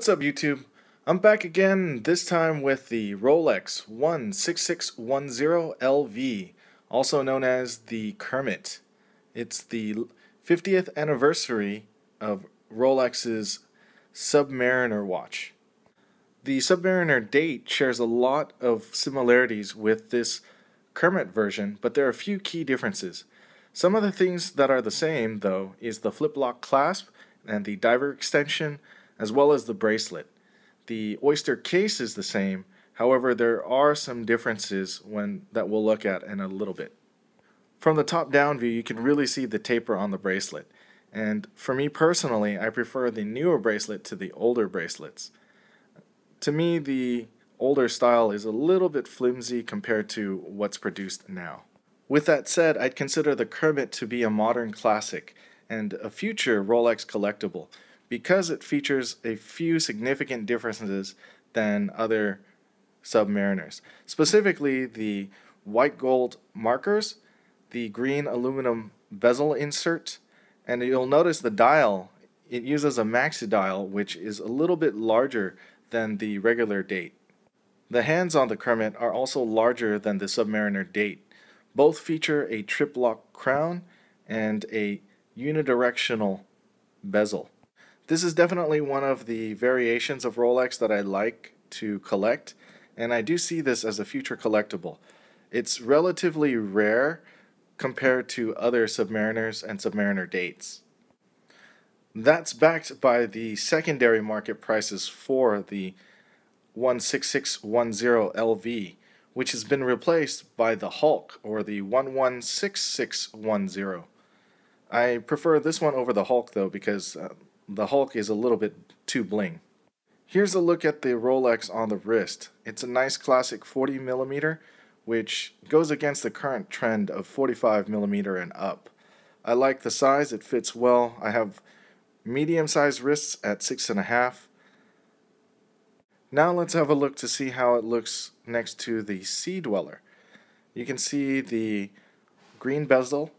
What's up, YouTube? I'm back again, this time with the Rolex 16610LV, also known as the Kermit. It's the 50th anniversary of Rolex's Submariner watch. The Submariner date shares a lot of similarities with this Kermit version, but there are a few key differences. Some of the things that are the same, though, is the flip-lock clasp and the diver extension, as well as the bracelet. The oyster case is the same, however there are some differences that we'll look at in a little bit. From the top-down view, you can really see the taper on the bracelet, and for me personally, I prefer the newer bracelet to the older bracelets. To me, the older style is a little bit flimsy compared to what's produced now. With that said, I'd consider the Kermit to be a modern classic and a future Rolex collectible, because it features a few significant differences than other Submariners. Specifically, the white gold markers, the green aluminum bezel insert, and you'll notice the dial, it uses a maxi dial, which is a little bit larger than the regular date. The hands on the Kermit are also larger than the Submariner date. Both feature a trip-lock crown and a unidirectional bezel. This is definitely one of the variations of Rolex that I like to collect, and I do see this as a future collectible. It's relatively rare compared to other Submariners and Submariner dates. That's backed by the secondary market prices for the 16610LV, which has been replaced by the Hulk, or the 116610. I prefer this one over the Hulk though, because the Hulk is a little bit too bling. Here's a look at the Rolex on the wrist. It's a nice classic 40mm, which goes against the current trend of 45mm and up. I like the size, it fits well. I have medium-sized wrists at 6.5. Now let's have a look to see how it looks next to the Sea Dweller. You can see the green bezel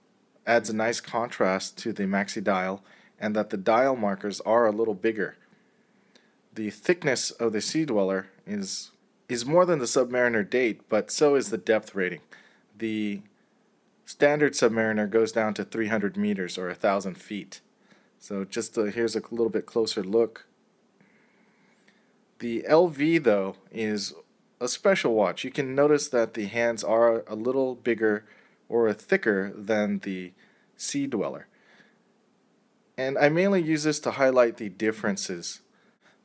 adds a nice contrast to the maxi dial, and that the dial markers are a little bigger. The thickness of the Sea Dweller is more than the Submariner date, but so is the depth rating. The standard Submariner goes down to 300 meters or 1,000 feet. So just here's a little bit closer look. The LV though is a special watch. You can notice that the hands are a little bigger or thicker than the Sea Dweller. And I mainly use this to highlight the differences.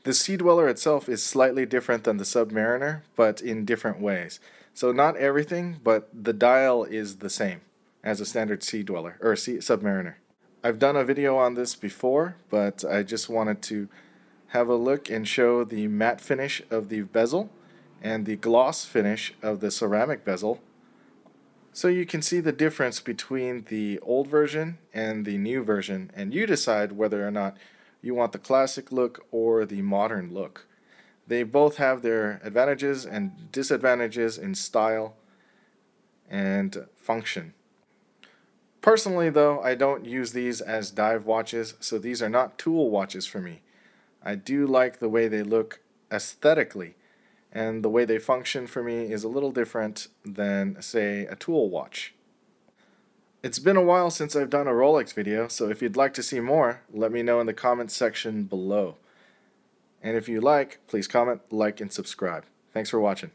The Sea Dweller itself is slightly different than the Submariner, but in different ways. So not everything, but the dial is the same as a standard Sea Dweller or Submariner. I've done a video on this before, but I just wanted to have a look and show the matte finish of the bezel and the gloss finish of the ceramic bezel, so you can see the difference between the old version and the new version, and you decide whether or not you want the classic look or the modern look. They both have their advantages and disadvantages in style and function. Personally though, I don't use these as dive watches, so these are not tool watches for me. I do like the way they look aesthetically, and the way they function for me is a little different than, say, a tool watch. It's been a while since I've done a Rolex video, so if you'd like to see more, let me know in the comments section below. And if you like, please comment, like, and subscribe. Thanks for watching.